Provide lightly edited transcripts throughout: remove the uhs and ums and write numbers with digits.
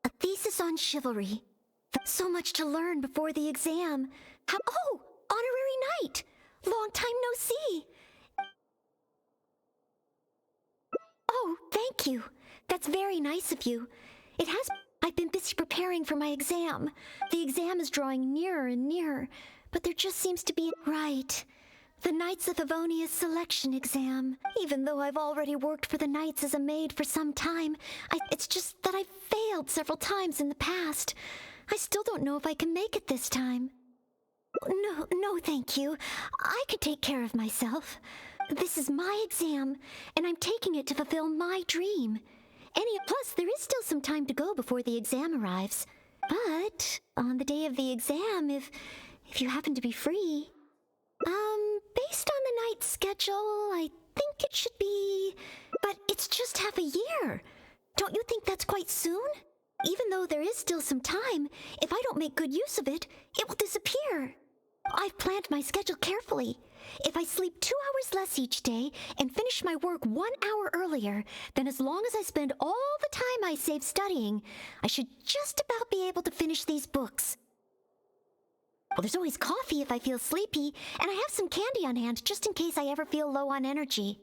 A thesis on chivalry. So much to learn before the exam. Oh, honorary knight! Long time no see. Oh, thank you. That's very nice of you. I've been busy preparing for my exam. The exam is drawing nearer and nearer, but there just seems to be... Right. The Knights of Favonia's selection exam. Even though I've already worked for the Knights as a maid for some time, it's just that I've failed several times in the past. I still don't know if I can make it this time. No, thank you. I can take care of myself. This is my exam, and I'm taking it to fulfill my dream. Plus, there is still some time to go before the exam arrives. But on the day of the exam, if you happen to be free... Based on the night's schedule, I think it should be... But it's just half a year. Don't you think that's quite soon? Even though there is still some time, if I don't make good use of it, it will disappear. I've planned my schedule carefully. If I sleep 2 hours less each day and finish my work 1 hour earlier, then as long as I spend all the time I save studying, I should just about be able to finish these books. Well, there's always coffee if I feel sleepy, and I have some candy on hand just in case I ever feel low on energy.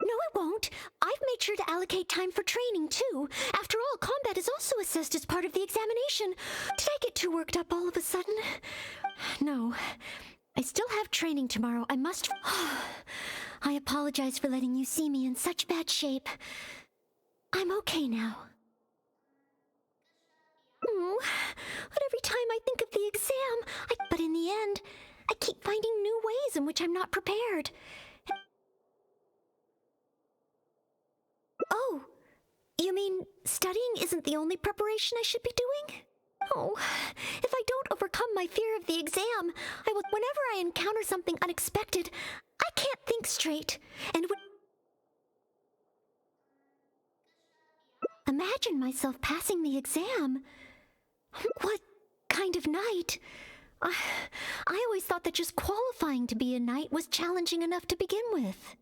No, it won't. I've made sure to allocate time for training, too. After all, combat is also assessed as part of the examination. Did I get too worked up all of a sudden? No. I still have training tomorrow. I must... I apologize for letting you see me in such bad shape. I'm okay now. But every time I think of the exam, but in the end, I keep finding new ways in which I'm not prepared. Oh, you mean studying isn't the only preparation I should be doing? Oh, if I don't overcome my fear of the exam, whenever I encounter something unexpected, I can't think straight, and imagine myself passing the exam. What kind of knight? I always thought that just qualifying to be a knight was challenging enough to begin with.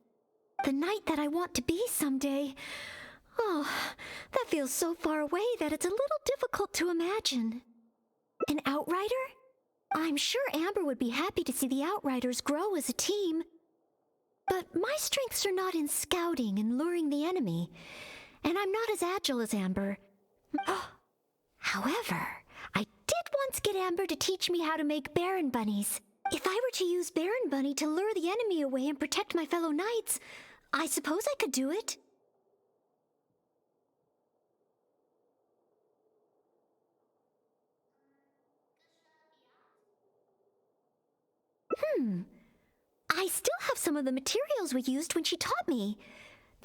The knight that I want to be someday. Oh, that feels so far away that it's a little difficult to imagine. An outrider? I'm sure Amber would be happy to see the outriders grow as a team. But my strengths are not in scouting and luring the enemy, and I'm not as agile as Amber. However, I did once get Amber to teach me how to make Baron bunnies. If I were to use Baron Bunny to lure the enemy away and protect my fellow knights, I suppose I could do it. I still have some of the materials we used when she taught me.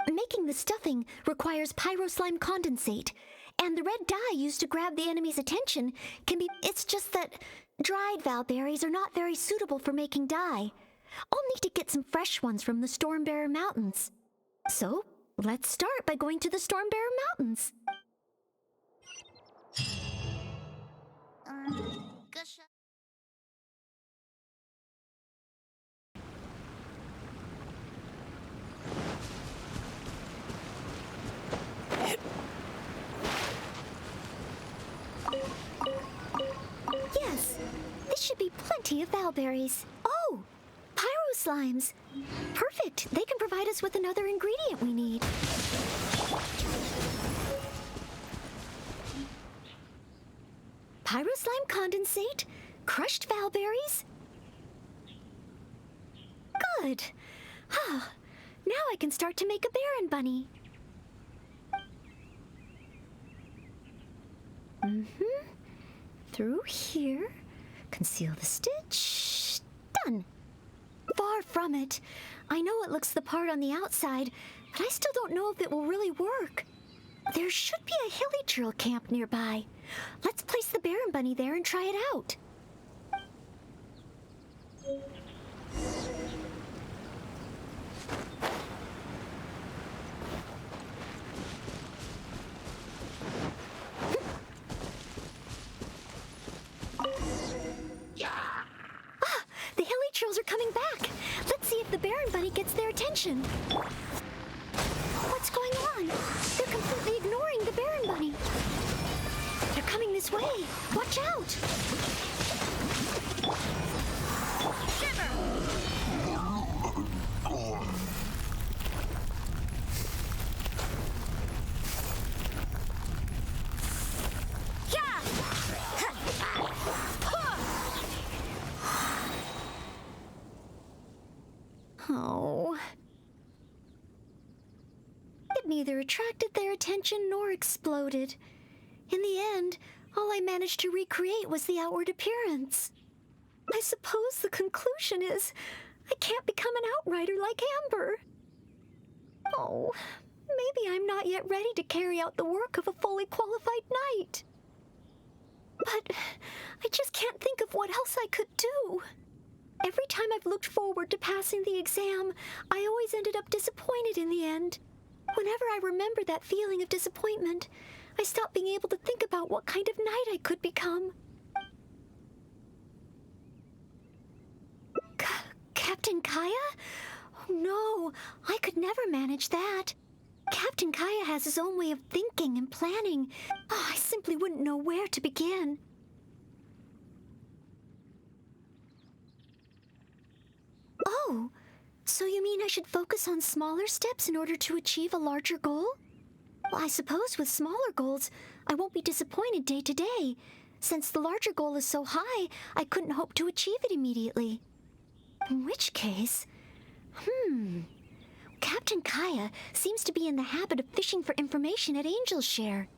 Making the stuffing requires pyro slime condensate, and the red dye used to grab the enemy's attention can be... It's just that dried valberries are not very suitable for making dye. I'll need to get some fresh ones from the Stormbearer Mountains. So, let's start by going to the Stormbearer Mountains. Yes, this should be plenty of valberries. Oh, pyro slimes. Perfect. They can provide us with another ingredient we need. Pyro slime condensate, crushed valberries. Good. Now I can start to make a Baron bunny. Through here, conceal the stitch. Done. Far from it. I know it looks the part on the outside, but I still don't know if it will really work. There should be a hilly drill camp nearby. Let's place the Baron bunny there and try it out. The hilly trills are coming back. Let's see if the Baron bunny Bunny gets their attention. What's going on? They're completely ignoring the Baron Bunny. They're coming this way. Watch out! Oh. It neither attracted their attention nor exploded. In the end, all I managed to recreate was the outward appearance. I suppose the conclusion is I can't become an outrider like Amber. Oh, maybe I'm not yet ready to carry out the work of a fully qualified knight. But I just can't think of what else I could do. Every time I've looked forward to passing the exam, I always ended up disappointed in the end. Whenever I remember that feeling of disappointment, I stop being able to think about what kind of knight I could become. Captain Kaeya? Oh no, I could never manage that. Captain Kaeya has his own way of thinking and planning. Oh, I simply wouldn't know where to begin. Oh, so you mean I should focus on smaller steps in order to achieve a larger goal? Well, I suppose with smaller goals, I won't be disappointed day to day. Since the larger goal is so high, I couldn't hope to achieve it immediately. In which case, Captain Kaeya seems to be in the habit of fishing for information at Angel's Share.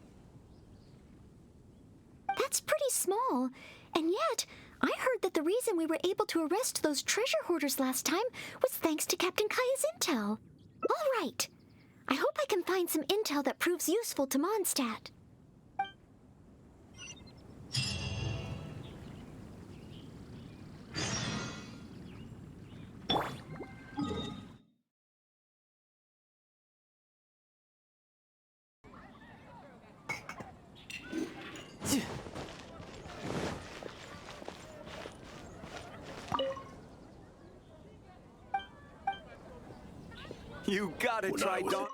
That's pretty small, and yet I heard that the reason we were able to arrest those treasure hoarders last time was thanks to Captain Kaeya's intel. All right. I hope I can find some intel that proves useful to Mondstadt. You gotta try, Don.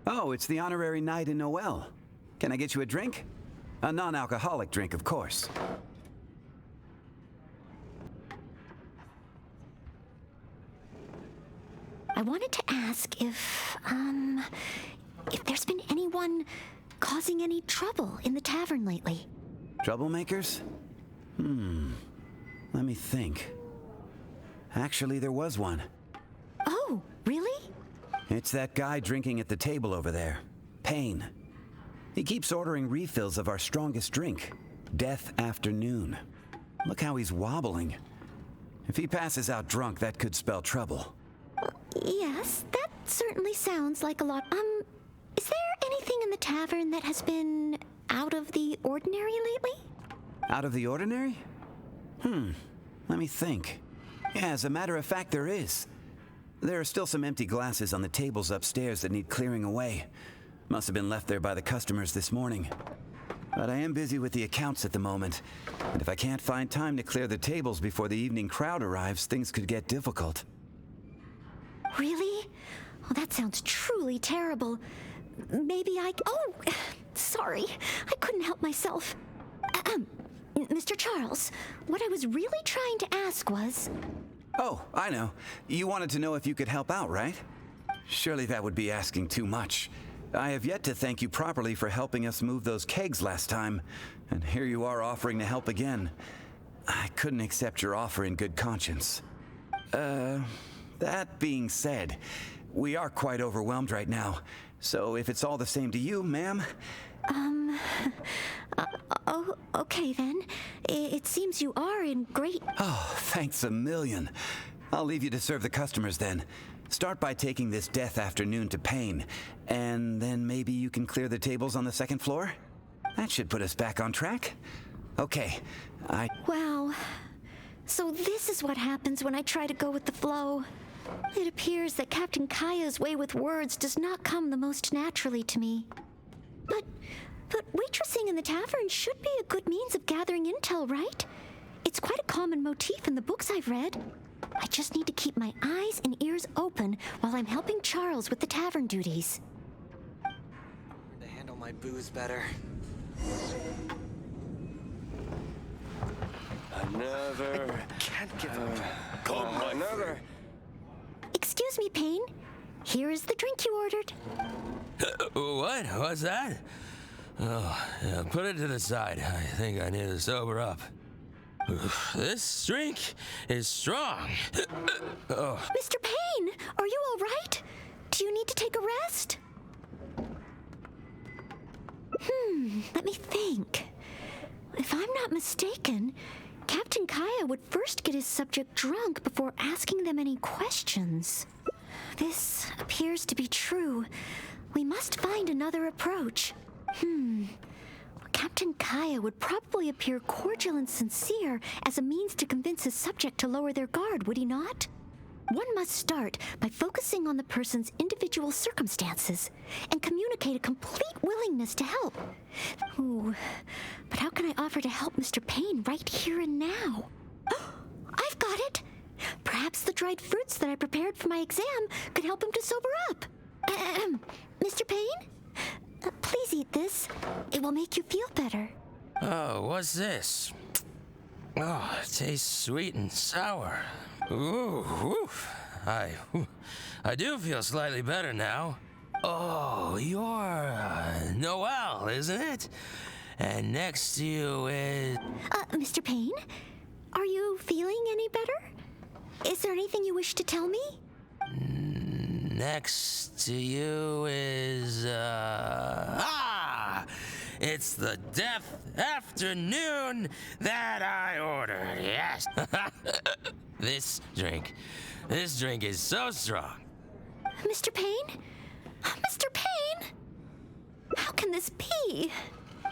Oh, it's the honorary knight in Noelle. Can I get you a drink? A non-alcoholic drink, of course. I wanted to ask if there's been anyone causing any trouble in the tavern lately. Troublemakers? Let me think. Actually, there was one. Oh, really? It's that guy drinking at the table over there, Payne. He keeps ordering refills of our strongest drink, Death Afternoon. Look how he's wobbling. If he passes out drunk, that could spell trouble. Yes, that certainly sounds like a lot. Is there anything in the tavern that has been out of the ordinary lately? Out of the ordinary? Let me think. Yeah, as a matter of fact, there is. There are still some empty glasses on the tables upstairs that need clearing away. Must have been left there by the customers this morning. But I am busy with the accounts at the moment, and if I can't find time to clear the tables before the evening crowd arrives, things could get difficult. Really? Oh, that sounds truly terrible. Maybe Oh, sorry. I couldn't help myself. Mr. Charles, what I was really trying to ask was... Oh, I know. You wanted to know if you could help out, right? Surely that would be asking too much. I have yet to thank you properly for helping us move those kegs last time, and here you are offering to help again. I couldn't accept your offer in good conscience. That being said, we are quite overwhelmed right now, so if it's all the same to you, ma'am... Okay then. It seems you are in great... Oh, thanks a million. I'll leave you to serve the customers then. Start by taking this Death Afternoon to Payne, and then maybe you can clear the tables on the second floor? That should put us back on track. Okay, Wow. So this is what happens when I try to go with the flow. It appears that Captain Kaeya's way with words does not come the most naturally to me. But waitressing in the tavern should be a good means of gathering intel, right? It's quite a common motif in the books I've read. I just need to keep my eyes and ears open while I'm helping Charles with the tavern duties. To handle my booze better. Another. Can't give up. Another. Excuse me, Payne. Here is the drink you ordered. What? What's that? Oh, yeah, put it to the side. I think I need to sober up. This drink is strong. Oh. Mr. Payne, are you all right? Do you need to take a rest? Let me think. If I'm not mistaken, Captain Kaeya would first get his subject drunk before asking them any questions. This appears to be true. We must find another approach. Captain Kaeya would probably appear cordial and sincere as a means to convince his subject to lower their guard, would he not? One must start by focusing on the person's individual circumstances and communicate a complete willingness to help. Ooh, but how can I offer to help Mr. Payne right here and now? I've got it! Perhaps the dried fruits that I prepared for my exam could help him to sober up. Mr. Payne? Please eat this. It will make you feel better. Oh, what's this? Oh, it tastes sweet and sour. Ooh, oof. I do feel slightly better now. Oh, you're Noelle, isn't it? And next to you is... Mr. Payne? Are you feeling any better? Is there anything you wish to tell me? Next to you is, it's the death afternoon that I ordered, yes. This drink is so strong. Mr. Payne? Mr. Payne? How can this be?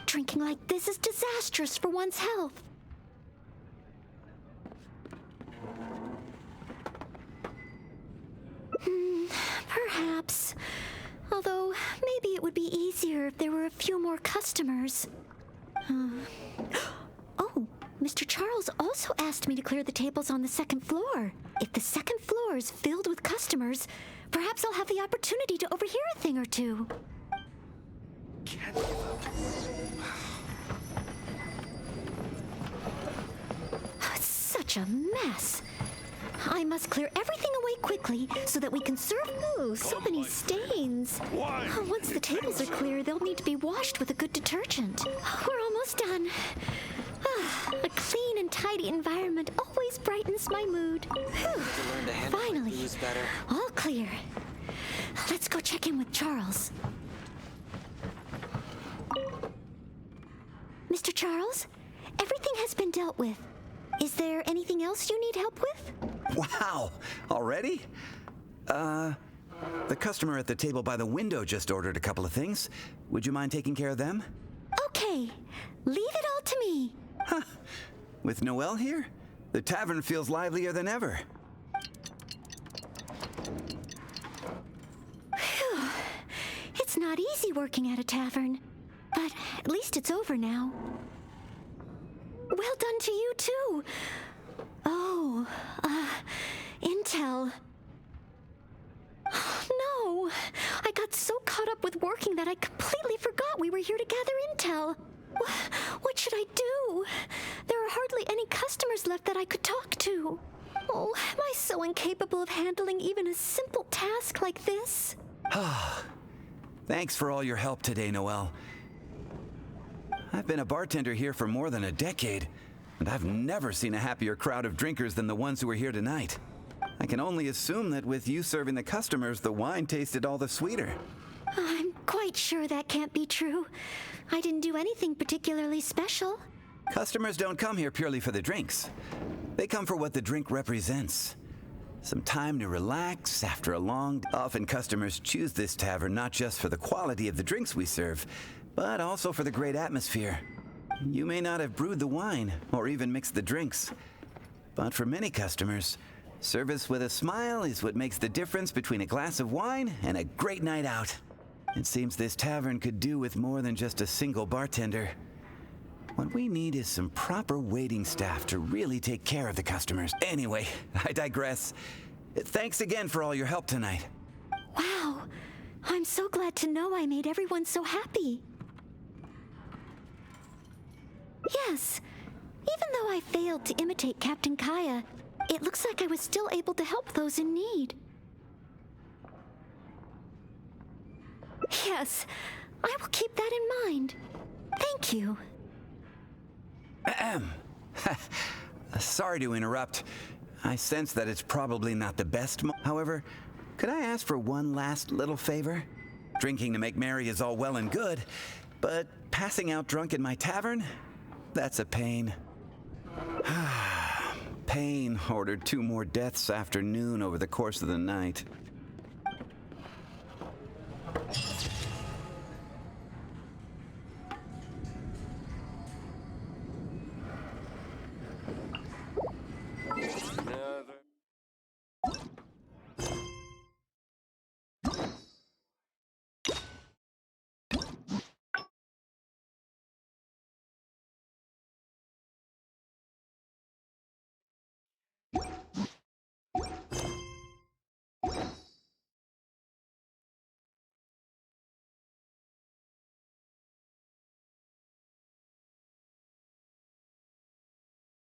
Drinking like this is disastrous for one's health. Perhaps. Although, maybe it would be easier if there were a few more customers. Oh, Mr. Charles also asked me to clear the tables on the second floor. If the second floor is filled with customers, perhaps I'll have the opportunity to overhear a thing or two. Can't give up. It's such a mess. I must clear everything away quickly so that we can serve. Ooh, so many stains. Once the tables are clear, they'll need to be washed with a good detergent. We're almost done. A clean and tidy environment always brightens my mood. Finally, all clear. Let's go check in with Charles. Mr. Charles, everything has been dealt with. Is there anything else you need help with? Wow, already? The customer at the table by the window just ordered a couple of things. Would you mind taking care of them? Okay, leave it all to me. Huh. With Noelle here, the tavern feels livelier than ever. Phew. It's not easy working at a tavern, but at least it's over now. Well done to you, too. Oh, intel. No, I got so caught up with working that I completely forgot we were here to gather intel. What should I do? There are hardly any customers left that I could talk to. Oh, am I so incapable of handling even a simple task like this? Thanks for all your help today, Noelle. I've been a bartender here for more than a decade, and I've never seen a happier crowd of drinkers than the ones who are here tonight. I can only assume that with you serving the customers, the wine tasted all the sweeter. I'm quite sure that can't be true. I didn't do anything particularly special. Customers don't come here purely for the drinks. They come for what the drink represents. Some time to relax after a long... Often customers choose this tavern not just for the quality of the drinks we serve, but also for the great atmosphere. You may not have brewed the wine or even mixed the drinks, but for many customers, service with a smile is what makes the difference between a glass of wine and a great night out. It seems this tavern could do with more than just a single bartender. What we need is some proper waiting staff to really take care of the customers. Anyway, I digress. Thanks again for all your help tonight. Wow, I'm so glad to know I made everyone so happy. Yes, even though I failed to imitate Captain Kaeya, it looks like I was still able to help those in need. Yes, I will keep that in mind. Thank you. Ahem. Sorry to interrupt. I sense that it's probably not the best However, could I ask for one last little favor? Drinking to make merry is all well and good, but passing out drunk in my tavern? That's a pain. Payne ordered 2 more deaths after noon over the course of the night.